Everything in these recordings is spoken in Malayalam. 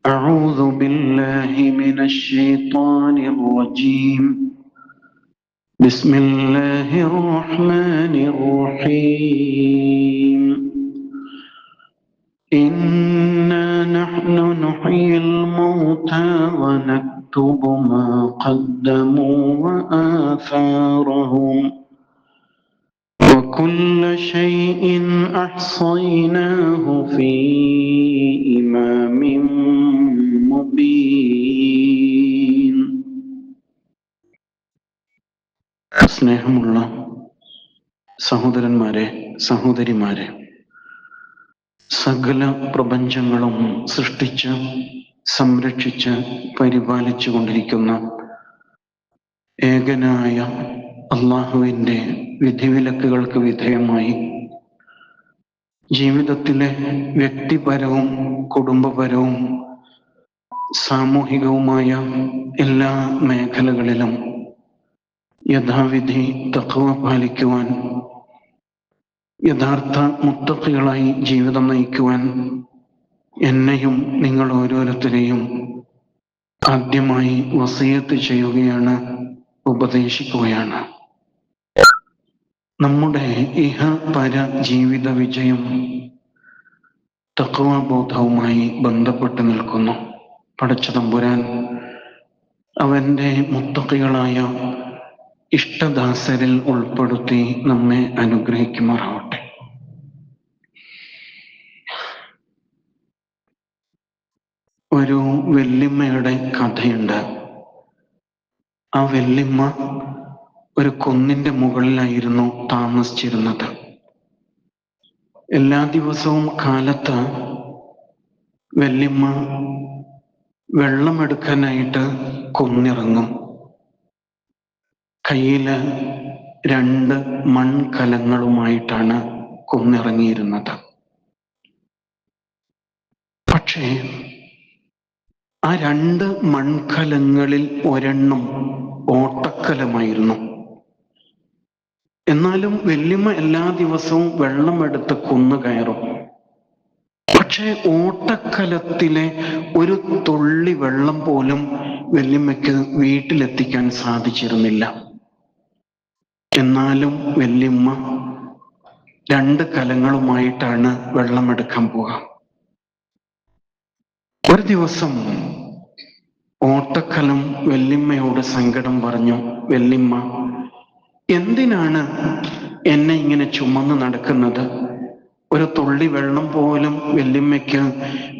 أعوذ بالله من الشيطان الرجيم. بسم الله الرحمن الرحيم. إنا نحن نحيي الموتى ونكتب ما قدموا وآثارهم وكل شيء أحصيناه في إمام مبين. സ്നേഹമുള്ള സഹോദരന്മാരെ, സഹോദരിമാരെ, സകല പ്രപഞ്ചങ്ങളും സൃഷ്ടിച്ച് സംരക്ഷിച്ച് പരിപാലിച്ചു കൊണ്ടിരിക്കുന്ന ഏകനായ അള്ളാഹുവിൻ്റെ വിധിവിലക്കുകൾക്ക് വിധേയമായി ജീവിതത്തിലെ വ്യക്തിപരവും കുടുംബപരവും സാമൂഹികവുമായ എല്ലാ മേഖലകളിലും യഥാവിധി തഖ്വ പാലിക്കുവാൻ, യഥാർത്ഥ മുത്തഖികളായി ജീവിതം നയിക്കുവാൻ എന്നെയും നിങ്ങൾ ഓരോരുത്തരെയും ആദ്യമായി വസിയത്ത് ചെയ്യുകയാണ്, ഉപദേശിക്കുകയാണ്. നമ്മുടെ ഇഹ പര ജീവിത വിജയം തഖ്വാബോധവുമായി ബന്ധപ്പെട്ട് നിൽക്കുന്നു. പടച്ച തമ്പുരാൻ അവൻ്റെ മുത്തഖികളായ ഇഷ്ടദാസരിൽ ഉൾപ്പെടുത്തി നമ്മെ അനുഗ്രഹിക്കുമാറാവട്ടെ. ഒരു വല്യമ്മയുടെ കഥയുണ്ട്. ആ വല്യമ്മ ഒരു കുന്നിന്റെ മുകളിലായിരുന്നു താമസിച്ചിരുന്നത്. എല്ലാ ദിവസവും കാലത്ത് വല്യമ്മ വെള്ളമെടുക്കാനായിട്ട് കുന്നിറങ്ങും. കയ്യില് 2 മൺകലങ്ങളുമായിട്ടാണ് കുന്നിറങ്ങിയിരുന്നത്. പക്ഷേ ആ 2 മൺകലങ്ങളിൽ ഒരെണ്ണം ഓട്ടക്കലമായിരുന്നു. എന്നാലും വല്യമ്മ എല്ലാ ദിവസവും വെള്ളമെടുത്ത് കുന്ന് കയറും. പക്ഷേ ഓട്ടക്കലത്തിലെ ഒരു തുള്ളി വെള്ളം പോലും വല്യമ്മയ്ക്ക് വീട്ടിലെത്തിക്കാൻ സാധിച്ചിരുന്നില്ല. എന്നാലും വല്യമ്മ 2 കലങ്ങളുമായിട്ടാണ് വെള്ളമെടുക്കാൻ പോവുക. ഒരു ദിവസം ഓട്ടക്കലം വല്യമ്മയോട് സങ്കടം പറഞ്ഞു. വല്യമ്മ, എന്തിനാണ് എന്നെ ഇങ്ങനെ ചുമന്ന് നടക്കുന്നത്? ഒരു തുള്ളി വെള്ളം പോലും വല്യമ്മയ്ക്ക്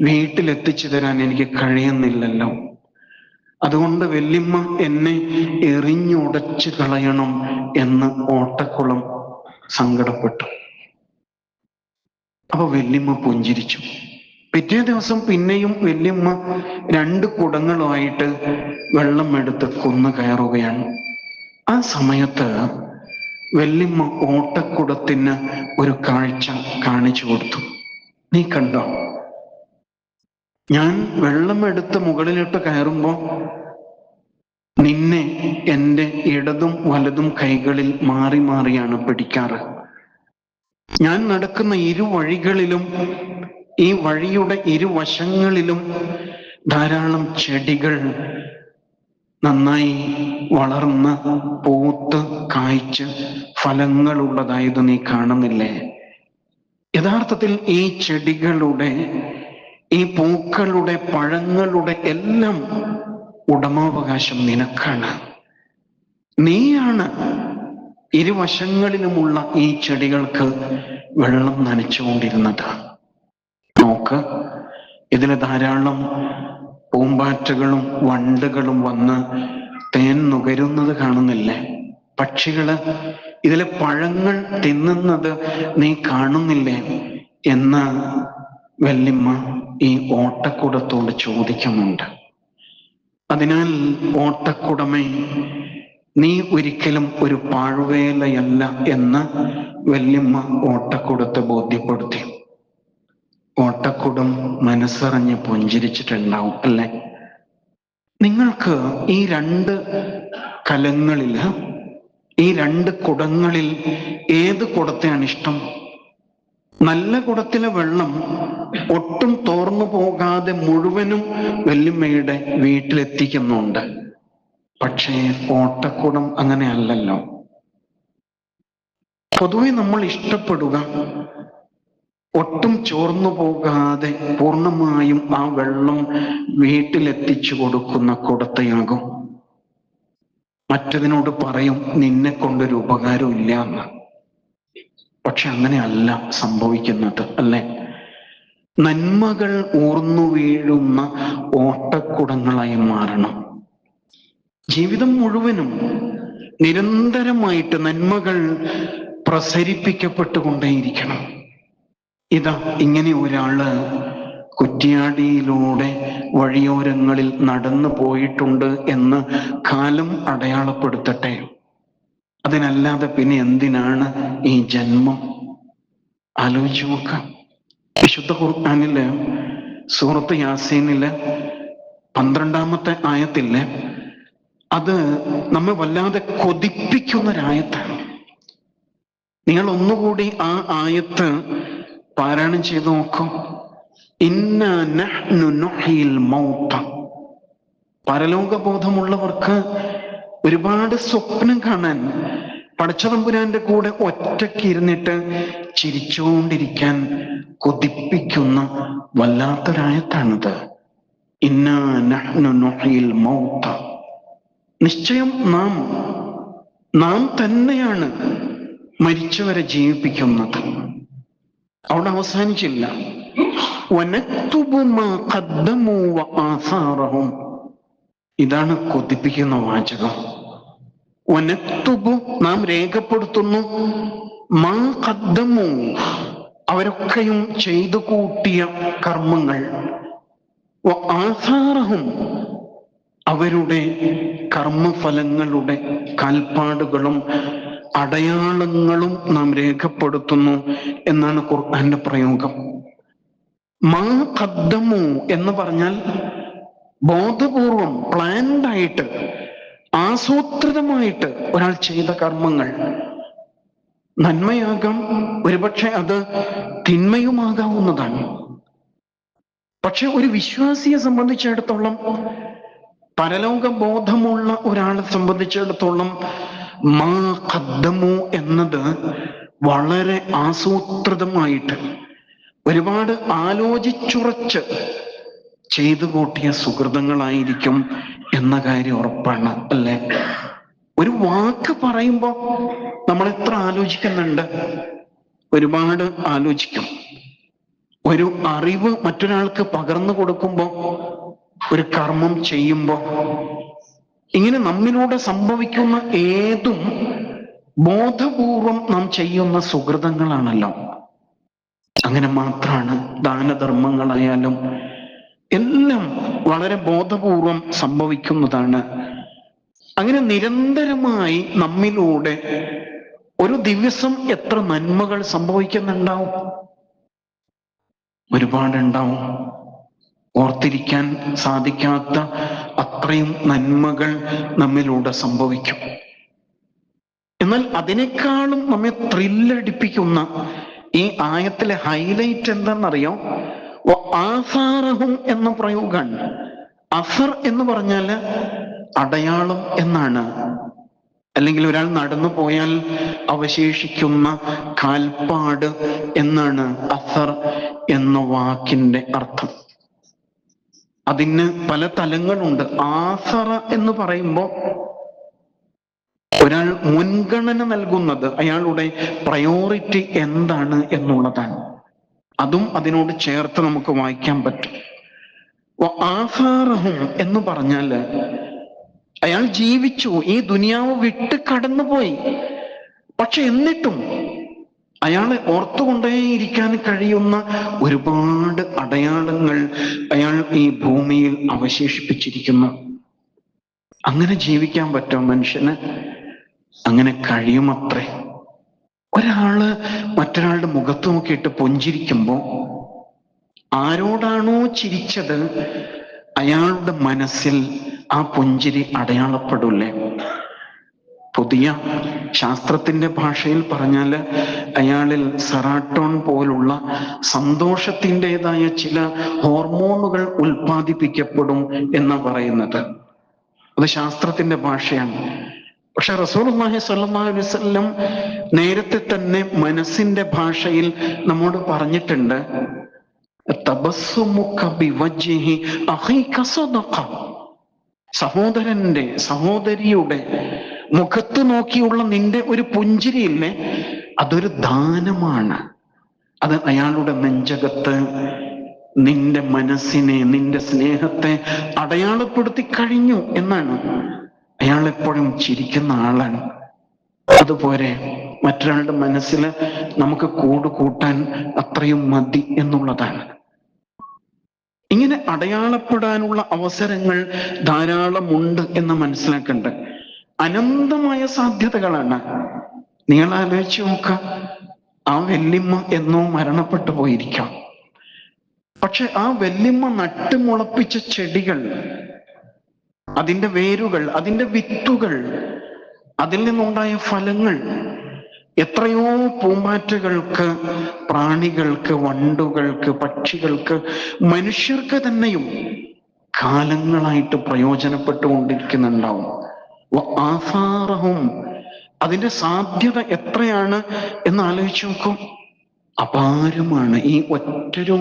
വീട്ടിലെത്തിച്ചു തരാൻ എനിക്ക് കഴിയുന്നില്ലല്ലോ. അതുകൊണ്ട് വല്യമ്മ എന്നെ എറിഞ്ഞുടച്ചു കളയണം എന്ന് ഓട്ടക്കുളം സങ്കടപ്പെട്ടു. അപ്പൊ വല്യമ്മ പുഞ്ചിരിച്ചു. പിറ്റേ ദിവസം പിന്നെയും വല്യമ്മ 2 കുടങ്ങളുമായിട്ട് വെള്ളം എടുത്ത് കുന്ന് കയറുകയാണ്. ആ സമയത്ത് വല്യമ്മ ഓട്ടക്കുടത്തിന് ഒരു കാഴ്ച കാണിച്ചു കൊടുത്തു. നീ കണ്ടോ, ഞാൻ വെള്ളമെടുത്ത് മുകളിലോട്ട് കയറുമ്പോ നിന്നെ എൻ്റെ ഇടതും വലതും കൈകളിൽ മാറി മാറിയാണ് പിടിക്കാറ്. ഞാൻ നടക്കുന്ന ഇരുവഴികളിലും, ഈ വഴിയുടെ ഇരുവശങ്ങളിലും ധാരാളം ചെടികൾ നന്നായി വളർന്ന് പൂത്ത് കായ്ച്ച് ഫലങ്ങളുള്ളതായത് നീ കാണുന്നില്ലേ? യഥാർത്ഥത്തിൽ ഈ ചെടികളുടെ, ഈ പൂക്കളുടെ, പഴങ്ങളുടെ എല്ലാം ഉടമാവകാശം നിനക്കാണ്. നീയാണ് ഇരുവശങ്ങളിലുമുള്ള ഈ ചെടികൾക്ക് വെള്ളം നനച്ചുകൊണ്ടിരുന്നത്. നോക്ക്, ഇതില് ധാരാളം പൂമ്പാറ്റകളും വണ്ടുകളും വന്ന് തേൻ നുകരുന്നത് കാണുന്നില്ലേ? പക്ഷികള് ഇതിലെ പഴങ്ങൾ തിന്നുന്നത് നീ കാണുന്നില്ലേ എന്ന് വല്യമ്മ ഈ ഓട്ടക്കുടത്തോട് ചോദിക്കുന്നുണ്ട്. അതിനാൽ ഓട്ടക്കുടമേ, നീ ഒരിക്കലും ഒരു പാഴ്വേലയല്ല എന്ന് വല്യമ്മ ഓട്ടക്കുടത്തെ ബോധ്യപ്പെടുത്തി. ഓട്ടക്കുടം മനസ്സറിഞ്ഞ് പുഞ്ചിരിച്ചിട്ടുണ്ടാവും അല്ലേ? നിങ്ങൾക്ക് ഈ 2 കലങ്ങളില്, ഈ 2 കുടങ്ങളിൽ ഏത് കുടത്തെയാണ് ഇഷ്ടം? നല്ല കുടത്തിലെ വെള്ളം ഒട്ടും തോർന്നു പോകാതെ മുഴുവനും വല്യമ്മയുടെ വീട്ടിലെത്തിക്കുന്നുണ്ട്. പക്ഷേ ഓട്ടക്കുടം അങ്ങനെ അല്ലല്ലോ. പൊതുവെ നമ്മൾ ഇഷ്ടപ്പെടുക ഒട്ടും ചോർന്നു പോകാതെ പൂർണ്ണമായും ആ വെള്ളം വീട്ടിലെത്തിച്ചു കൊടുക്കുന്ന കുടത്തെയാകും. മറ്റതിനോട് പറയും നിന്നെ കൊണ്ടൊരു ഉപകാരം ഇല്ല എന്ന്. പക്ഷെ അങ്ങനെയല്ല സംഭവിക്കുന്നത്, അല്ലെ? നന്മകൾ ഊർന്നു വീഴുന്ന ഓട്ടക്കുടങ്ങളായി മാറണം. ജീവിതം മുഴുവനും നിരന്തരമായിട്ട് നന്മകൾ പ്രസരിപ്പിക്കപ്പെട്ടുകൊണ്ടേയിരിക്കണം. ഇതാ ഇങ്ങനെ ഒരാള് കുറ്റ്യാടിയിലൂടെ വഴിയോരങ്ങളിൽ നടന്നു പോയിട്ടുണ്ട് എന്ന് കാലം അടയാളപ്പെടുത്തട്ടെ. അതിനല്ലാതെ പിന്നെ എന്തിനാണ് ഈ ജന്മം? ആലോചിച്ചു നോക്കാം. വിശുദ്ധ ഖുർആനില് സൂറത്ത് യാസീനില് 12-ാമത്തെ ആയത്തില് അത് നമ്മെ വല്ലാതെ കൊതിപ്പിക്കുന്നൊരായത്താണ്. നിങ്ങൾ ഒന്നുകൂടി ആ ആയത്ത് പാരായണം ചെയ്തു നോക്കും. ഇന്നാ നഹ്നു നുഹ്യിൽ മൗത. പരലോകബോധമുള്ളവർക്ക് ഒരുപാട് സ്വപ്നം കാണാൻ, പടച്ചതമ്പുരാന്റെ കൂടെ ഒറ്റയ്ക്ക് ഇരുന്നിട്ട് ചിരിച്ചുകൊണ്ടിരിക്കാൻ കൊതിപ്പിക്കുന്ന വല്ലാത്തൊരായത്താണിത്. ഇന്നാ നഹ്നു നുഹ്യിൽ മൗത. നിശ്ചയം നാം തന്നെയാണ് മരിച്ചവരെ ജീവിപ്പിക്കുന്നത്. അവിടെ അവസാനിച്ചില്ല. വനക്തുബു മാ ഖദ്ദമൂ വആസാറഹും. ഇതാണ് കൊതിപ്പിക്കുന്ന വാചകം. വനക്തുബു, നാം രേഖപ്പെടുത്തുന്നു, മാ ഖദ്ദമൂ, അവരൊക്കെയും ചെയ്തു കൂട്ടിയ കർമ്മങ്ങൾ, വആസാറഹും, അവരുടെ കർമ്മഫലങ്ങളുടെ കാൽപ്പാടുകളും അടയാളങ്ങളും നാം രേഖപ്പെടുത്തുന്നു എന്നാണ് ഖുർആന്റെ പ്രയോഗം. മാ ഖദ്ദമു എന്ന് പറഞ്ഞാൽ ബോധപൂർവം, പ്ലാൻഡ് ആയിട്ട്, ആസൂത്രിതമായിട്ട് ഒരാൾ ചെയ്ത കർമ്മങ്ങൾ. നന്മയാകാം, ഒരുപക്ഷെ അത് തിന്മയുമാകാവുന്നതാണ്. പക്ഷെ ഒരു വിശ്വാസിയെ സംബന്ധിച്ചിടത്തോളം, പരലോക ബോധമുള്ള ഒരാളെ സംബന്ധിച്ചിടത്തോളം മാ ഖദ്ദമു എന്നത് വളരെ ആസൂത്രിതമായിട്ട്, ഒരുപാട് ആലോചിച്ചുറച്ച് ചെയ്തു കൂട്ടിയ സുഹൃതങ്ങളായിരിക്കും എന്ന കാര്യം ഉറപ്പാണ്, അല്ലേ? ഒരു വാക്ക് പറയുമ്പോ നമ്മൾ എത്ര ആലോചിക്കുന്നുണ്ട്? ഒരുപാട് ആലോചിക്കും. ഒരു അറിവ് മറ്റൊരാൾക്ക് പകർന്നു കൊടുക്കുമ്പോ, ഒരു കർമ്മം ചെയ്യുമ്പോ, ഇങ്ങനെ നമ്മിലൂടെ സംഭവിക്കുന്ന ഏതും ബോധപൂർവം നാം ചെയ്യുന്ന സുഹൃതങ്ങളാണല്ലോ. അങ്ങനെ മാത്രമാണ് ദാനധർമ്മങ്ങളായാലും എല്ലാം വളരെ ബോധപൂർവം സംഭവിക്കുന്നതാണ്. അങ്ങനെ നിരന്തരമായി നമ്മിലൂടെ ഒരു ദിവസം എത്ര നന്മകൾ സംഭവിക്കുന്നുണ്ടാവും? ഒരുപാടുണ്ടാവും. ഓർത്തിരിക്കാൻ സാധിക്കാത്ത അത്രയും നന്മകൾ നമ്മിലൂടെ സംഭവിക്കും. എന്നാൽ അതിനേക്കാളും നമ്മെ ത്രില്ലടിപ്പിക്കുന്ന ഈ ആയത്തിലെ ഹൈലൈറ്റ് എന്താണെന്നറിയോ? ആസാറഹും എന്ന പ്രയോഗമാണ്. അസർ എന്ന് പറഞ്ഞാല് അടയാളം എന്നാണ്. അല്ലെങ്കിൽ ഒരാൾ നടന്നു പോയാൽ അവശേഷിക്കുന്ന കാൽപ്പാട് എന്നാണ് അസർ എന്ന വാക്കിന്റെ അർത്ഥം. അതിന് പല തലങ്ങളുണ്ട്. ആസറ എന്ന് പറയുമ്പോൾ ഒരാൾ മുൻഗണന നൽകുന്നത്, അയാളുടെ പ്രയോറിറ്റി എന്താണ് എന്നുള്ളതാണ്. അതും അതിനോട് ചേർത്ത് നമുക്ക് വായിക്കാൻ പറ്റും. ആസാറഹും എന്ന് പറഞ്ഞാല് അയാൾ ജീവിച്ചു, ഈ ദുനിയാവ് വിട്ട് കടന്നുപോയി. പക്ഷെ എന്നിട്ടും അയാളെ ഓർത്തുകൊണ്ടേയിരിക്കാൻ കഴിയുന്ന ഒരുപാട് അടയാളങ്ങൾ അയാൾ ഈ ഭൂമിയിൽ അവശേഷിപ്പിച്ചിരിക്കുന്നു. അങ്ങനെ ജീവിക്കാൻ പറ്റും മനുഷ്യന്? അങ്ങനെ കഴിയുമത്രേ. ഒരാള് മറ്റൊരാളുടെ മുഖത്ത് നോക്കിയിട്ട് പുഞ്ചിരിക്കുമ്പോ ആരോടാണോ ചിരിച്ചത് അയാളുടെ മനസ്സിൽ ആ പുഞ്ചിരി അടയാളപ്പെടില്ലേ? പുതിയ ശാസ്ത്രത്തിന്റെ ഭാഷയിൽ പറഞ്ഞാൽ അയാളിൽ സെറാട്ടോൺ പോലുള്ള സന്തോഷത്തിൻ്റെതായ ചില ഹോർമോണുകൾ ഉൽപ്പാദിപ്പിക്കപ്പെടും എന്ന് പറയുന്നത്. അത് ശാസ്ത്രത്തിന്റെ ഭാഷയാണ്. പക്ഷെ റസൂലുള്ളാഹി സ്വല്ലല്ലാഹു അലൈഹി വസല്ലം നേരത്തെ തന്നെ മനസ്സിന്റെ ഭാഷയിൽ നമ്മോട് പറഞ്ഞിട്ടുണ്ട്, തബസ്സുമുക ബിവജ്ഹിഹി അഖീക സദഖ. സഹോദരന്റെ സഹോദരിയുടെ മുഖത്ത് നോക്കിയുള്ള നിന്റെ ഒരു പുഞ്ചിരിയില്ലേ, അതൊരു ദാനമാണ്. അത് അയാളുടെ നെഞ്ചകത്ത് നിന്റെ മനസ്സിനെ, നിന്റെ സ്നേഹത്തെ അടയാളപ്പെടുത്തി കഴിഞ്ഞു എന്നാണ്. അയാൾ എപ്പോഴും ചിരിക്കുന്ന ആളാണ്. അതുപോലെ മറ്റൊരാളുടെ മനസ്സിൽ നമുക്ക് കൂട്ടാൻ അത്രയും മതി എന്നുള്ളതാണ്. ഇങ്ങനെ അടയാളപ്പെടാനുള്ള അവസരങ്ങൾ ധാരാളമുണ്ട് എന്ന് മനസ്സിലാക്കേണ്ട അനന്തമായ സാധ്യതകളാണ്. നിങ്ങൾ ആലോചിച്ച് നോക്ക, ആ വല്യമ്മ എന്നോ മരണപ്പെട്ടു പോയിരിക്കാം. പക്ഷെ ആ വല്യമ്മ നട്ടുമുളപ്പിച്ച ചെടികൾ, അതിൻ്റെ വേരുകൾ, അതിൻ്റെ വിത്തുകൾ, അതിൽ നിന്നുണ്ടായ ഫലങ്ങൾ എത്രയോ പൂമ്പാറ്റകൾക്ക്, പ്രാണികൾക്ക്, വണ്ടുകൾക്ക്, പക്ഷികൾക്ക്, മനുഷ്യർക്ക് തന്നെയും കാലങ്ങളായിട്ട് പ്രയോജനപ്പെട്ടുകൊണ്ടിരിക്കുന്നുണ്ടാവും. ആസാറഹും, അതിൻ്റെ സാധ്യത എത്രയാണ് എന്ന് ആലോചിച്ച് നോക്കും. അപാരമാണ്. ഈ ഒറ്റൊരു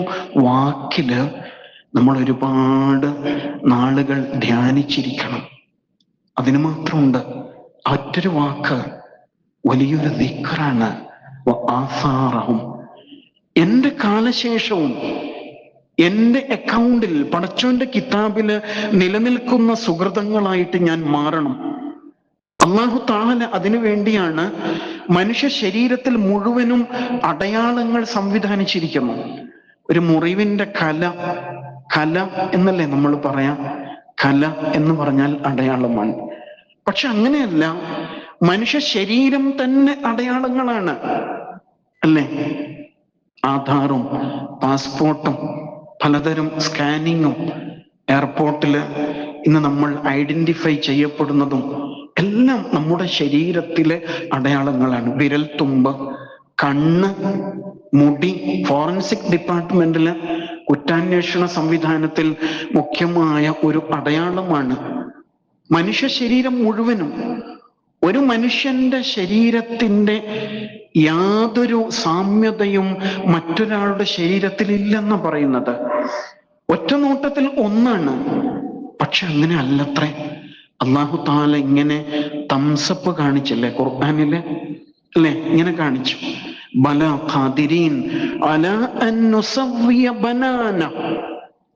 വാക്കില് നമ്മൾ ഒരുപാട് നാളുകൾ ധ്യാനിച്ചിരിക്കണം. അതിന് മാത്രമുണ്ട്. ഒറ്റൊരു വാക്ക് വലിയൊരു ദിക്റാണ്. ആസാറഹും, എൻ്റെ കാലശേഷവും എൻ്റെ അക്കൗണ്ടിൽ, പടച്ചോന്റെ കിതാബില് നിലനിൽക്കുന്ന സുഹൃതങ്ങളായിട്ട് ഞാൻ മാറണം. അല്ലാഹു തആല അതിനു വേണ്ടിയാണ് മനുഷ്യ ശരീരത്തിൽ മുഴുവനും അടയാളങ്ങൾ സംവിധാനിച്ചിരിക്കുന്നു. ഒരു മുറിവിന്റെ കല എന്നല്ലേ നമ്മൾ പറയാം. കല എന്ന് പറഞ്ഞാൽ അടയാളമാണ്. പക്ഷെ അങ്ങനെയല്ല, മനുഷ്യ ശരീരം തന്നെ അടയാളങ്ങളാണ് അല്ലേ? ആധാറും പാസ്പോർട്ടും പലതരം സ്കാനിങ്ങും എയർപോർട്ടില് ഇന്ന് നമ്മൾ ഐഡന്റിഫൈ ചെയ്യപ്പെടുന്നതും എല്ലാം നമ്മുടെ ശരീരത്തിലെ അടയാളങ്ങളാണ്. വിരൽത്തുമ്പ്, കണ്ണ്, മുടി. ഫോറൻസിക് ഡിപ്പാർട്ട്മെന്റില്, കുറ്റാന്വേഷണ സംവിധാനത്തിൽ മുഖ്യമായ ഒരു അടയാളമാണ് മനുഷ്യ ശരീരം മുഴുവനും. ഒരു മനുഷ്യന്റെ ശരീരത്തിന്റെ യാതൊരു സാമ്യതയും മറ്റൊരാളുടെ ശരീരത്തിൽ ഇല്ലെന്ന് പറയുന്നത്. ഒറ്റ നോട്ടത്തിൽ ഒന്നാണ്. പക്ഷെ അങ്ങനെ അല്ലത്രേ. അല്ലാഹു തആല ഇങ്ങനെ തംസപ്പ് കാണിച്ചില്ലേ ഖുർആനില്, അല്ലെ? ഇങ്ങനെ കാണിച്ചു, ബലാ ഖാദിരീൻ അലാ അൻ നുസവ്വിയ ബനാന.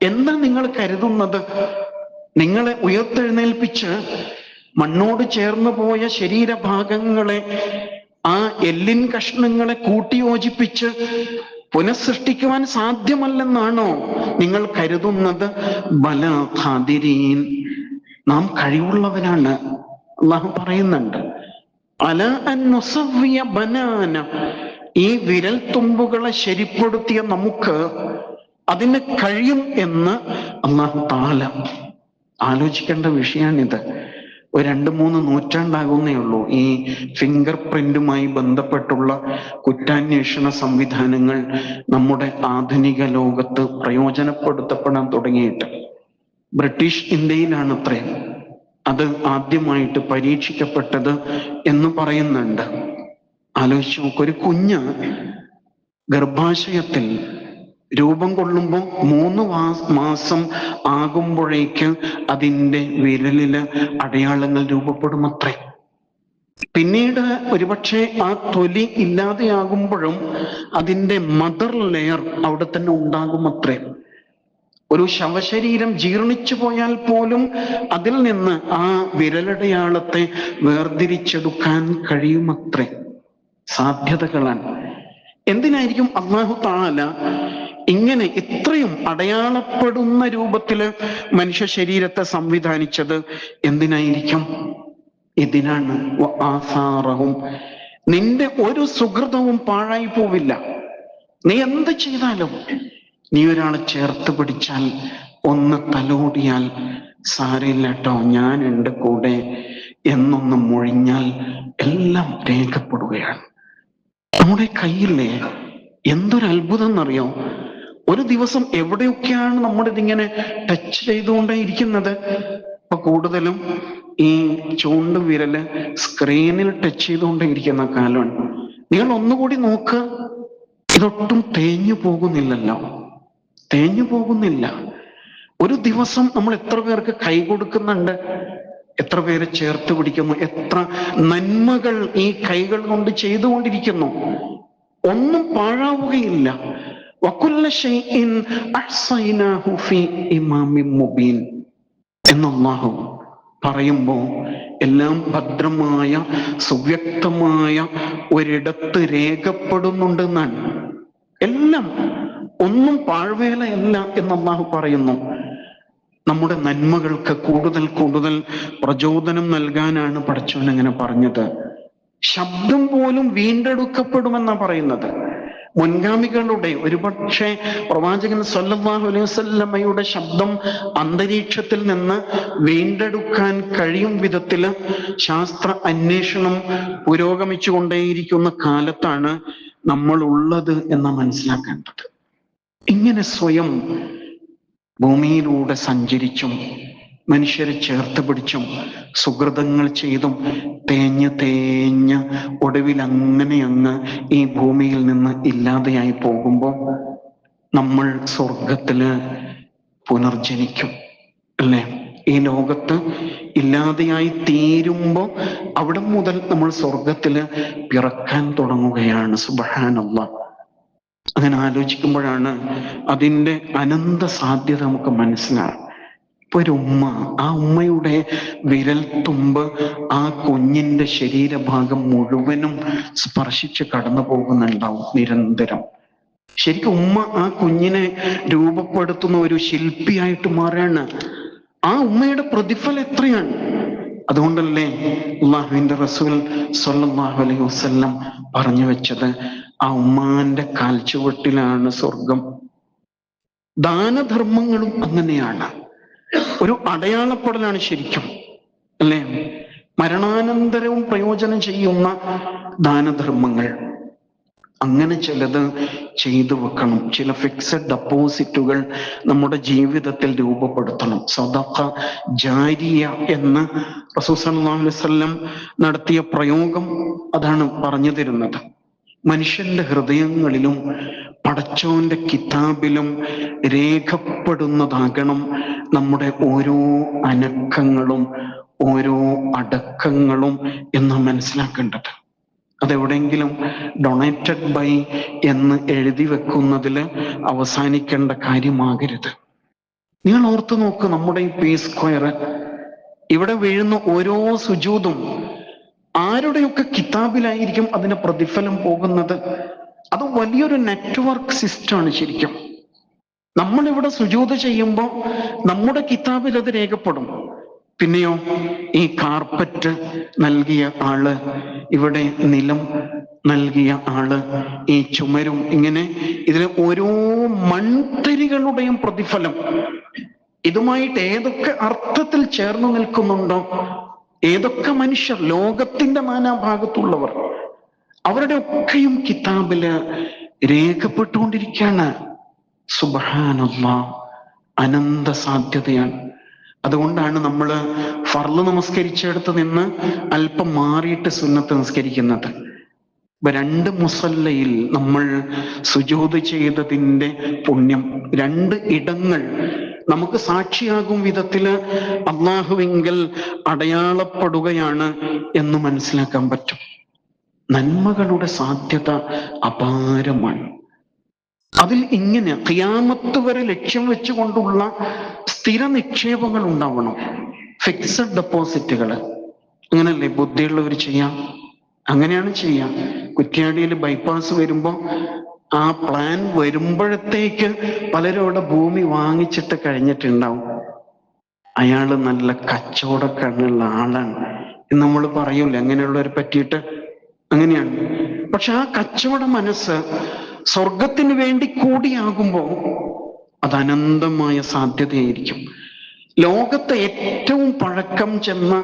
എന്താ നിങ്ങൾ കരുതുന്നത്? നിങ്ങളെ ഉയർത്തെഴുന്നേൽപ്പിച്ച് മണ്ണോട് ചേർന്ന് പോയ ശരീരഭാഗങ്ങളെ, ആ എല്ലിൻ കഷ്ണങ്ങളെ കൂട്ടിയോജിപ്പിച്ച് പുനഃസൃഷ്ടിക്കുവാൻ സാധ്യമല്ലെന്നാണോ നിങ്ങൾ കരുതുന്നത്? ബലാ ഖാദിരീൻ, നാം കഴിവുള്ളവനാണ്. അല്ലാഹു പറയുന്നുണ്ട്, അലാ അൻ നുസവ്വിയ ബനാന. ഈ വിരൽ തുമ്പുകളെ ശരിപ്പെടുത്തിയ നമുക്ക് അതിന് കഴിയും എന്ന് അല്ലാഹു തആല. ആലോചിക്കേണ്ട വിഷയമാണിത്. ഒരു 2-3 നൂറ്റാണ്ടാകുന്നേ ഉള്ളൂ ഈ ഫിംഗർ പ്രിന്റുമായി ബന്ധപ്പെട്ടുള്ള കുറ്റാന്വേഷണ സംവിധാനങ്ങൾ നമ്മുടെ ആധുനിക ലോകത്ത് പ്രയോജനപ്പെടുത്തപ്പെടാൻ തുടങ്ങിയിട്ട്. ബ്രിട്ടീഷ് ഇന്ത്യയിലാണ് അത്രേ അത് ആദ്യമായിട്ട് പരീക്ഷിക്കപ്പെട്ടത് എന്ന് പറയുന്നുണ്ട്. ആലോചിച്ച് നോക്ക്, ഒരു കുഞ്ഞ് ഗർഭാശയത്തിൽ രൂപം കൊള്ളുമ്പോൾ 3 മാസം ആകുമ്പോഴേക്ക് അതിൻ്റെ വിരലില് അടയാളങ്ങൾ രൂപപ്പെടുമത്രേ. പിന്നീട് ഒരുപക്ഷെ ആ തൊലി ഇല്ലാതെയാകുമ്പോഴും അതിൻ്റെ മദർ ലെയർ അവിടെ തന്നെ ഉണ്ടാകുമത്രേ. ഒരു ശവശരീരം ജീർണിച്ചു പോയാൽ പോലും അതിൽ നിന്ന് ആ വിരലടയാളത്തെ വേർതിരിച്ചെടുക്കാൻ കഴിയുമത്രേ. സാധ്യതകളാണ്. എന്തിനായിരിക്കും അല്ലാഹു തആല ഇങ്ങനെ ഇത്രയും അടയാളപ്പെടുന്ന രൂപത്തില് മനുഷ്യ ശരീരത്തെ സംവിധാനിച്ചത്? എന്തിനായിരിക്കും? ഇതിനാണ്. ആസാറഹും, നിന്റെ ഒരു സുഹൃതവും പാഴായി പോവില്ല. നീ എന്ത് ചെയ്താലും, നീ ഒരാളെ ചേർത്ത് പിടിച്ചാൽ, ഒന്ന് തലോടിയാൽ, സാരമില്ല കേട്ടോ, ഞാൻ എൻ്റെ കൂടെ എന്നൊന്ന് മൊഴിഞ്ഞാൽ എല്ലാം രേഖപ്പെടുകയാണ്. നമ്മുടെ കയ്യിലെ എന്തൊരു അത്ഭുതം എന്നറിയോ? ഒരു ദിവസം എവിടെയൊക്കെയാണ് നമ്മുടെ ഇതിങ്ങനെ ടച്ച് ചെയ്തുകൊണ്ടേ ഇരിക്കുന്നത്. ഇപ്പൊ കൂടുതലും ഈ ചൂണ്ട് വിരല് സ്ക്രീനിൽ ടച്ച് ചെയ്തുകൊണ്ടേ ഇരിക്കുന്ന കാലമാണ്. നിങ്ങൾ ഒന്നുകൂടി നോക്ക്, ഇതൊട്ടും തേഞ്ഞു പോകുന്നില്ലല്ലോ, തേഞ്ഞു പോകുന്നില്ല. ഒരു ദിവസം നമ്മൾ എത്ര പേർക്ക് കൈ കൊടുക്കുന്നുണ്ട്, എത്ര പേരെ ചേർത്ത് പിടിക്കുന്നു, എത്ര നന്മകൾ ഈ കൈകൾ കൊണ്ട് ചെയ്തുകൊണ്ടിരിക്കുന്നു. ഒന്നും പാഴാവുകയില്ല. വകുല്ല ശൈഇൻ അഹ്സൈനാഹു ഫീ ഇമാമിൻ മുബീൻ എന്ന് അല്ലാഹു പറയുമ്പോ എല്ലാം ഭദ്രമായ സുവ്യക്തമായ ഒരിടത്ത് രേഖപ്പെടുന്നുണ്ടെന്നാണ്. എല്ലാം, ഒന്നും പാഴ്വേലയല്ല എന്ന് അല്ലാഹു പറയുന്നു. നമ്മുടെ നന്മകൾക്ക് കൂടുതൽ കൂടുതൽ പ്രചോദനം നൽകാനാണ് പടച്ചവൻ അങ്ങനെ പറഞ്ഞത്. ശബ്ദം പോലും വീണ്ടെടുക്കപ്പെടുമെന്നാ പറയുന്നത്. മുൻഗാമികളുടെ ഒരുപക്ഷെ പ്രവാചകൻ സല്ലല്ലാഹു അലൈഹി വസല്ലമയുടെ ശബ്ദം അന്തരീക്ഷത്തിൽ നിന്ന് വീണ്ടെടുക്കാൻ കഴിയും വിധത്തില് ശാസ്ത്ര അന്വേഷണം പുരോഗമിച്ചു കൊണ്ടേയിരിക്കുന്ന കാലത്താണ് നമ്മൾ ഉള്ളത് എന്ന് മനസ്സിലാക്കേണ്ടത്. ഇങ്ങനെ സ്വയം ഭൂമിയിലൂടെ സഞ്ചരിച്ചും മനുഷ്യരെ ചേർത്ത് പിടിച്ചും സുഹൃതങ്ങൾ ചെയ്തും തേഞ്ഞ് ഒടുവിൽ അങ്ങനെ അങ്ങ് ഈ ഭൂമിയിൽ നിന്ന് ഇല്ലാതെയായി പോകുമ്പോൾ നമ്മൾ സ്വർഗത്തില് പുനർജനിക്കും, അല്ലേ? ഈ ലോകത്ത് ഇല്ലാതെയായി തീരുമ്പോ അവിടെ മുതൽ നമ്മൾ സ്വർഗത്തില് പിറക്കാൻ തുടങ്ങുകയാണ്. സുബ്ഹാനല്ലാഹ്. അങ്ങനെ ആലോചിക്കുമ്പോഴാണ് അതിൻ്റെ അനന്ത സാധ്യത നമുക്ക് മനസ്സിലാകും. ഇപ്പൊ ഒരു ഉമ്മ, ആ ഉമ്മയുടെ വിരൽ തുമ്പ് ആ കുഞ്ഞിന്റെ ശരീരഭാഗം മുഴുവനും സ്പർശിച്ച് കടന്നു പോകുന്നുണ്ടാവും നിരന്തരം. ശരിക്കും ഉമ്മ ആ കുഞ്ഞിനെ രൂപപ്പെടുത്തുന്ന ഒരു ശില്പിയായിട്ട് മാറുകയാണ്. ആ ഉമ്മയുടെ പ്രതിഫലം എത്രയാണ്! അതുകൊണ്ടല്ലേ അല്ലാഹുവിന്റെ റസൂൽ സ്വല്ലല്ലാഹു അലൈഹി വസല്ലം പറഞ്ഞു വെച്ചത്, ആ ഉമ്മാന്റെ കാൽച്ചുവട്ടിലാണ് സ്വർഗം. ദാനധർമ്മങ്ങളും അങ്ങനെയാണ്, ഒരു അടയാളപ്പെടലാണ് ശരിക്കും, അല്ലേ? മരണാനന്തരവും പ്രയോജനം ചെയ്യുന്ന ദാനധർമ്മങ്ങൾ, അങ്ങനെ ചിലത് ചെയ്തു വെക്കണം. ചില ഫിക്സഡ് ഡെപ്പോസിറ്റുകൾ നമ്മുടെ ജീവിതത്തിൽ രൂപപ്പെടുത്തണം. സദഖ ജാരിയ എന്ന് റസൂൽ സല്ലല്ലാഹു അലൈഹി വസല്ലം നടത്തിയ പ്രയോഗം അതാണ് പറഞ്ഞു തരുന്നത്. മനുഷ്യന്റെ ഹൃദയങ്ങളിലും പടച്ചോന്റെ കിതാബിലും രേഖപ്പെടുന്നതാകണം നമ്മുടെ ഓരോ അനക്കങ്ങളും ഓരോ അടക്കങ്ങളും എന്ന് മനസ്സിലാക്കേണ്ടത്. അതെവിടെയെങ്കിലും ഡൊണേറ്റഡ് ബൈ എന്ന് എഴുതി വെക്കുന്നതിൽ അവസാനിക്കേണ്ട കാര്യമാകരുത്. നിങ്ങൾ ഓർത്തു നോക്ക്, നമ്മുടെ ഈ പീസ് സ്ക്വയർ ഇവിടെ വീഴുന്ന ഓരോ സുജൂദും ആരുടെയൊക്കെ കിതാബിലായിരിക്കും അതിന് പ്രതിഫലം പോകുന്നത്. അത് വലിയൊരു നെറ്റ്വർക്ക് സിസ്റ്റമാണ് ശരിക്കും. നമ്മളിവിടെ സുജൂദ് ചെയ്യുമ്പോൾ നമ്മുടെ കിതാബിൽ അത് രേഖപ്പെടും. പിന്നെയോ ഈ കാർപ്പറ്റ് നൽകിയ ആള്, ഇവിടെ നിലം നൽകിയ ആള്, ഈ ചുമരും, ഇങ്ങനെ ഇതിലെ ഓരോ മൺതരികളുടെയും പ്രതിഫലം ഇതുമായിട്ട് ഏതൊക്കെ അർത്ഥത്തിൽ ചേർന്ന് നിൽക്കുന്നുണ്ടോ, ഏതൊക്കെ മനുഷ്യർ ലോകത്തിന്റെ നാനാഭാഗത്തുള്ളവർ, അവരുടെ ഒക്കെയും കിതാബില് രേഖപ്പെട്ടുകൊണ്ടിരിക്കുകയാണ്. സുബ്ഹാനല്ലാഹ്, അനന്ത സാധ്യതയാണ്. അതുകൊണ്ടാണ് നമ്മൾ ഫർള് നമസ്കരിച്ചെടുത്ത് നിന്ന് അല്പം മാറിയിട്ട് സുന്നത്ത് നമസ്കരിക്കുന്നത്. 2 മുസല്ലയിൽ നമ്മൾ സുജൂദ് ചെയ്തതിൻ്റെ പുണ്യം, 2 ഇടങ്ങൾ നമുക്ക് സാക്ഷിയാകും വിധത്തില് അള്ളാഹുവിങ്കൽ അടയാളപ്പെടുകയാണ് എന്ന് മനസ്സിലാക്കാൻ പറ്റും. നന്മകളുടെ സാധ്യത അപാരമാണ്. അതിൽ ഇങ്ങനെ ഖിയാമത്ത് വരെ ലക്ഷ്യം വെച്ചുകൊണ്ടുള്ള സ്ഥിര നിക്ഷേപങ്ങൾ ഉണ്ടാവണം. ഫിക്സഡ് ഡെപ്പോസിറ്റുകൾ അങ്ങനല്ലേ ബുദ്ധിയുള്ളവർ ചെയ്യാം, അങ്ങനെയാണ് ചെയ്യാം. കുറ്റ്യാടിയിൽ ബൈപ്പാസ് വരുമ്പോൾ ആ പ്ലാൻ വരുമ്പോഴത്തേക്ക് പലരും അവിടെ ഭൂമി വാങ്ങിച്ചിട്ട് കഴിഞ്ഞിട്ടുണ്ടാവും. അയാള് നല്ല കച്ചവടക്കാരനുള്ള ആളാണ് എന്ന് നമ്മൾ പറയൂല അങ്ങനെയുള്ളവരെ പറ്റിയിട്ട്. അങ്ങനെയാണ്. പക്ഷെ ആ കച്ചവട മനസ്സ് സ്വർഗത്തിന് വേണ്ടി കൂടിയാകുമ്പോൾ അത് അനന്തമായ സാധ്യതയായിരിക്കും. ലോകത്തെ ഏറ്റവും പഴക്കം ചെന്ന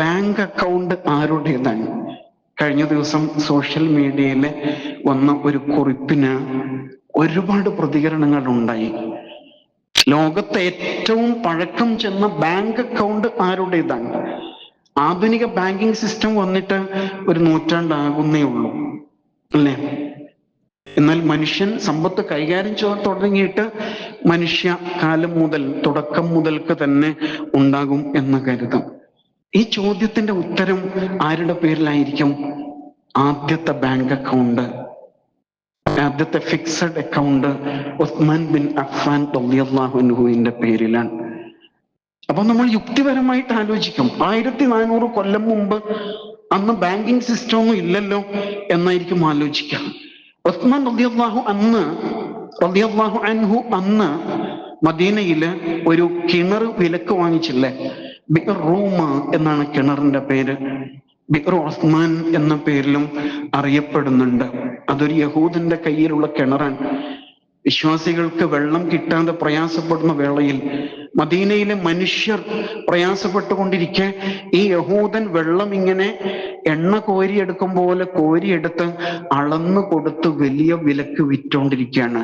ബാങ്ക് അക്കൗണ്ട് ആരുടേതാണ്? കഴിഞ്ഞ ദിവസം സോഷ്യൽ മീഡിയയിൽ വന്ന ഒരു കുറിപ്പിന് ഒരുപാട് പ്രതികരണങ്ങൾ ഉണ്ടായി. ലോകത്തെ ഏറ്റവും പഴക്കം ചെന്ന ബാങ്ക് അക്കൗണ്ട് ആരുടേതാണ്? ആധുനിക ബാങ്കിങ് സിസ്റ്റം വന്നിട്ട് ഒരു നൂറ്റാണ്ടാകുന്നേ ഉള്ളൂ അല്ലേ? എന്നാൽ മനുഷ്യൻ സമ്പത്ത് കൈകാര്യം തുടങ്ങിയിട്ട് മനുഷ്യ കാലം മുതൽ, തുടക്കം മുതൽക്ക് തന്നെ ഉണ്ടാകും എന്ന് കരുതാം. ഈ ചോദ്യത്തിന്റെ ഉത്തരം ആരുടെ പേരിലായിരിക്കും? ആദ്യത്തെ ബാങ്ക് അക്കൗണ്ട്, ആദ്യത്തെ fixed account Usman bin Affan റളിയല്ലാഹു അൻഹുവിന്റെ പേരിലാണ്. അപ്പൊ നമ്മൾ യുക്തിപരമായിട്ട് ആലോചിക്കും, 1400 കൊല്ലം മുമ്പ് അന്ന് ബാങ്കിങ് സിസ്റ്റം ഒന്നും ഇല്ലല്ലോ എന്നായിരിക്കും ആലോചിക്കുക. ഉസ്മാൻ റളിയല്ലാഹു അൻഹു അന്ന് മദീനയില് ഒരു കിണർ വിലക്ക് വാങ്ങിച്ചില്ലേ? ബിർ റൂമ എന്നാണ് കിണറിന്റെ പേര്. ബിർ ഉസ്മാൻ എന്ന പേരിലും അറിയപ്പെടുന്നുണ്ട്. അതൊരു യഹൂദന്റെ കയ്യിലുള്ള കിണറാണ്. വിശ്വാസികൾക്ക് വെള്ളം കിട്ടാതെ പ്രയാസപ്പെടുന്ന വേളയിൽ മദീനയിലെ മനുഷ്യർ പ്രയാസപ്പെട്ടുകൊണ്ടിരിക്കെ ഈ യഹൂദൻ വെള്ളം ഇങ്ങനെ എണ്ണ കോരിയെടുക്കും പോലെ കോരിയെടുത്ത് അളന്നു കൊടുത്ത് വലിയ വിലക്ക് വിറ്റോണ്ടിരിക്കുകയാണ്.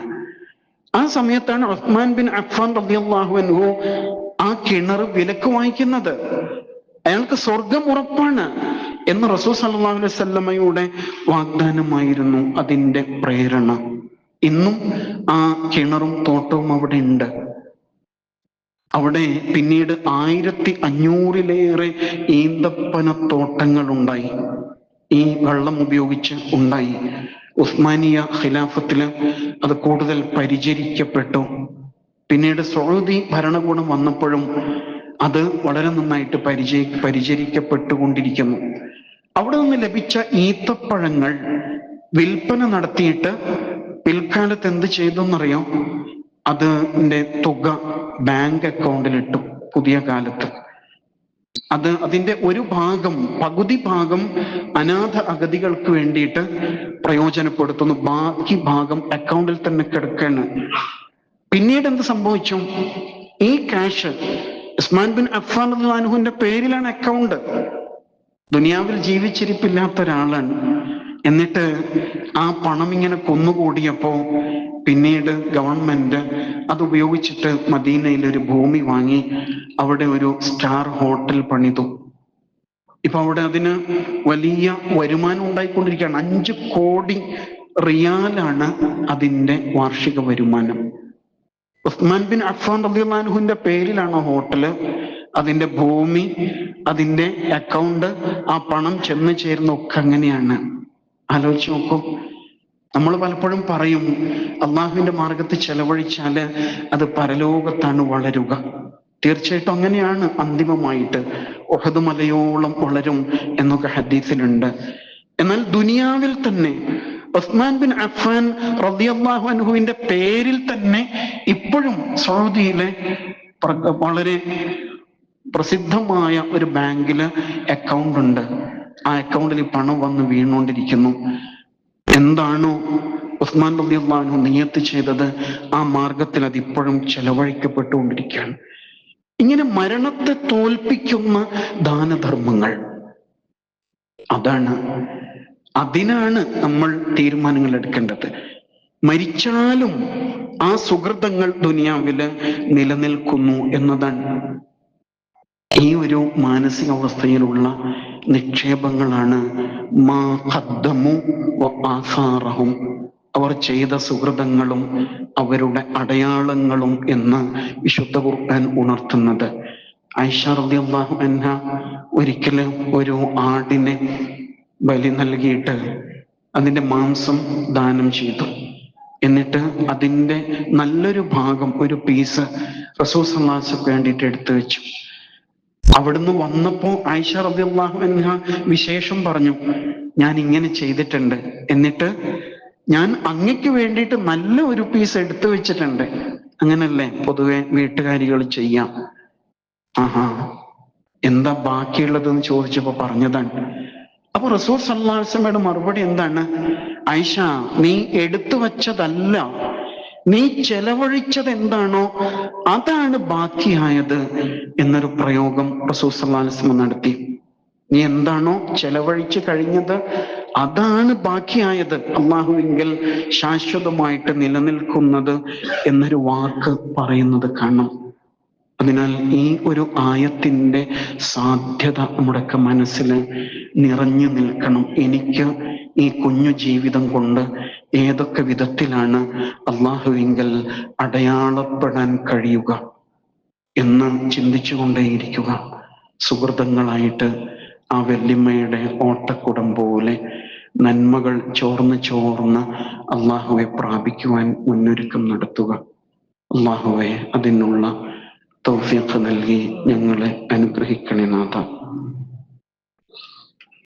ആ സമയത്താണ് ഉസ്മാൻ ബിൻ അഫ്ഫാൻ റളിയല്ലാഹു അൻഹു ആ കിണർ വിലക്ക് വാങ്ങിക്കുന്നത്. അയാൾക്ക് സ്വർഗം ഉറപ്പാണ് എന്ന് റസൂൽ സല്ലല്ലാഹു അലൈഹി വസല്ലമയുടെ വാഗ്ദാനമായിരുന്നു അതിന്റെ പ്രേരണ. ഇന്നും ആ കിണറും തോട്ടവും അവിടെ ഉണ്ട്. അവിടെ പിന്നീട് 1500-ലേറെ ഈന്തപ്പനത്തോട്ടങ്ങൾ ഉണ്ടായി, ഈ വെള്ളം ഉപയോഗിച്ച് ഉണ്ടായി. ഉസ്മാനിയ ഖിലാഫത്തില് അത് കൂടുതൽ പരിചരിക്കപ്പെട്ടു. പിന്നീട് സൗദി ഭരണകൂടം വന്നപ്പോഴും അത് വളരെ നന്നായിട്ട് പരിചരിക്കപ്പെട്ടുകൊണ്ടിരിക്കുന്നു. അവിടെ നിന്ന് ലഭിച്ച ഈത്തപ്പഴങ്ങൾ വിൽപ്പന നടത്തിയിട്ട് പിൽക്കാലത്ത് എന്ത് ചെയ്തു എന്നറിയോ? അതിന്റെ തുക ബാങ്ക് അക്കൗണ്ടിലിട്ടു. പുതിയ കാലത്ത് അതിന്റെ ഒരു ഭാഗം, പകുതി ഭാഗം അനാഥ അഗതികൾക്ക് വേണ്ടിയിട്ട് പ്രയോജനപ്പെടുത്തുന്നു, ബാക്കി ഭാഗം അക്കൗണ്ടിൽ തന്നെ കിടക്കാണ്. പിന്നീട് എന്ത് സംഭവിച്ചു? ഈ ക്യാഷ് ഉസ്മാൻ ബിൻ അഫ്ഫാൻ റളിയല്ലാഹു അൻഹുവിന്റെ പേരിലാണ് അക്കൗണ്ട്. ദുനിയാവിൽ ജീവിച്ചിരിപ്പില്ലാത്ത ഒരാളാണ്. എന്നിട്ട് ആ പണം ഇങ്ങനെ കൊന്നുകൂടിയപ്പോ പിന്നീട് ഗവൺമെന്റ് അത് ഉപയോഗിച്ചിട്ട് മദീനയിൽ ഒരു ഭൂമി വാങ്ങി അവിടെ ഒരു സ്റ്റാർ ഹോട്ടൽ പണിതു. ഇപ്പൊ അവിടെ അതിന് വലിയ വരുമാനം ഉണ്ടായിക്കൊണ്ടിരിക്കുകയാണ്. 5 കോടി റിയാലാണ് അതിന്റെ വാർഷിക വരുമാനം. ഉസ്മാൻ ബിൻ അഫ്ഫാൻ റളിയല്ലാഹു അൻഹുവിന്റെ പേരിലാണ് ഹോട്ടല്, അതിന്റെ ഭൂമി, അതിന്റെ അക്കൗണ്ട്, ആ പണം ചെന്ന് ചേരുന്ന ഒക്കെ അങ്ങനെയാണ്. ആലോചിച്ച് നോക്കൂ. നമ്മൾ പലപ്പോഴും പറയും അള്ളാഹുവിന്റെ മാർഗത്തിൽ ചെലവഴിച്ചാല് അത് പരലോകത്താണ് വളരുക. തീർച്ചയായിട്ടും അങ്ങനെയാണ്. അന്തിമമായിട്ട് ഉഹദ് മലയോളം വളരും എന്നൊക്കെ ഹദീസിലുണ്ട്. എന്നാൽ ദുനിയാവിൽ തന്നെ ഉസ്മാൻ ബിൻ അഫ്ഫാൻ റളിയല്ലാഹു അൻഹുവിന്റെ പേരിൽ തന്നെ ഇപ്പോഴും സൗദിയിലെ വളരെ പ്രസിദ്ധമായ ഒരു ബാങ്കില് അക്കൗണ്ട് ഉണ്ട്. ആ അക്കൗണ്ടിൽ പണം വന്ന് വീണുകൊണ്ടിരിക്കുന്നു. എന്താണോ ഉസ്മാൻ റളിയല്ലാഹു അൻഹു നിയത്ത് ചെയ്തത് ആ മാർഗത്തിൽ അത് ഇപ്പോഴും ചെലവഴിക്കപ്പെട്ടുകൊണ്ടിരിക്കുകയാണ്. ഇങ്ങനെ മരണത്തെ തോൽപ്പിക്കുന്ന ദാനധർമ്മങ്ങൾ, അതിനാണ് നമ്മൾ തീരുമാനങ്ങൾ എടുക്കേണ്ടത്. മരിച്ചാലും ആ സുഹൃതങ്ങൾ ദുനിയാവില് നിലനിൽക്കുന്നു എന്നതാണ്. ഈ ഒരു മാനസികാവസ്ഥയിലുള്ള നിക്ഷേപങ്ങളാണ് മാ ഖദ്ദമു വ ആസാറഹും, അവർ ചെയ്ത സുഹൃതങ്ങളും അവരുടെ അടയാളങ്ങളും എന്ന് വിശുദ്ധ ഖുർആൻ ഉണർത്തുന്നത്. ആയിഷ റളിയല്ലാഹു അൻഹ ഒരിക്കലും ഒരു ആടിനെ ബലി നൽകിയിട്ട് അതിന്റെ മാംസം ദാനം ചെയ്തു. എന്നിട്ട് അതിന്റെ നല്ലൊരു ഭാഗം, ഒരു പീസ് റസൂൽ സല്ലല്ലാഹു അലൈഹി വസല്ലം വേണ്ടിയിട്ട് എടുത്തു വെച്ചു. അവിടുന്ന് വന്നപ്പോ ആയിഷ റളിയല്ലാഹു അൻഹ വിശേഷം പറഞ്ഞു, ഞാൻ ഇങ്ങനെ ചെയ്തിട്ടുണ്ട്, എന്നിട്ട് ഞാൻ അങ്ങയ്ക്ക് വേണ്ടിയിട്ട് നല്ല ഒരു പീസ് എടുത്തു വെച്ചിട്ടുണ്ട്. അങ്ങനല്ലേ പൊതുവെ വീട്ടുകാരികൾ ചെയ്യാം. ആഹാ, എന്താ ബാക്കിയുള്ളതെന്ന് ചോദിച്ചപ്പോ പറഞ്ഞതാണ്. അപ്പൊ റസൂൽ സല്ലല്ലാഹു അലൈഹി വസല്ലമയുടെ മറുപടി എന്താണ്? ആയിഷ, നീ എടുത്തു വച്ചതല്ല, നീ ചെലവഴിച്ചത് എന്താണോ അതാണ് ബാക്കിയായത് എന്നൊരു പ്രയോഗം റസൂൽ സല്ലല്ലാഹു അലൈഹി വസല്ലം നടത്തി. നീ എന്താണോ ചെലവഴിച്ചു കഴിഞ്ഞത് അതാണ് ബാക്കിയായത്, അള്ളാഹുവിങ്കൽ ശാശ്വതമായിട്ട് നിലനിൽക്കുന്നത് എന്നൊരു വാക്ക് പറയുന്നത് കാണാം. അതിനാൽ ഈ ഒരു ആയത്തിന്റെ സാധ്യത നമ്മുടെയൊക്കെ മനസ്സിൽ നിറഞ്ഞു നിൽക്കണം. എനിക്ക് ഈ കുഞ്ഞു ജീവിതം കൊണ്ട് ഏതൊക്കെ വിധത്തിലാണ് അള്ളാഹുവിങ്കൽ അടയാളപ്പെടാൻ കഴിയുക എന്ന് ചിന്തിച്ചുകൊണ്ടേയിരിക്കുക. സുഹൃതങ്ങളായിട്ട് ആ വല്യമ്മയുടെ ഓട്ടക്കുടം പോലെ നന്മകൾ ചോർന്ന് ചോർന്ന് അള്ളാഹുവെ പ്രാപിക്കുവാൻ മുന്നൊരുക്കം നടത്തുക. അള്ളാഹുവെ അതിനുള്ള തൗഫീഖ് നൽകി ഞങ്ങളെ അനുഗ്രഹിക്കണേ നാഥ.